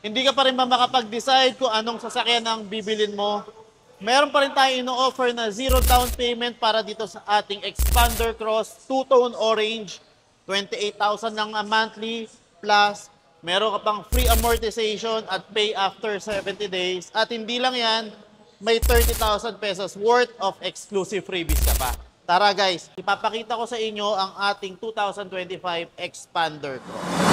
hindi ka pa rin ba makapag-decide kung anong sasakyan ang bibilin mo, meron pa rin tayo ino-offer na zero down payment para dito sa ating Xpander Cross two-tone orange. 28,000 lang a monthly plus meron ka pang free amortization at pay after 70 days. At hindi lang yan, may 30,000 pesos worth of exclusive freebies ka pa. Tara guys, ipapakita ko sa inyo ang ating 2025 Xpander Cross.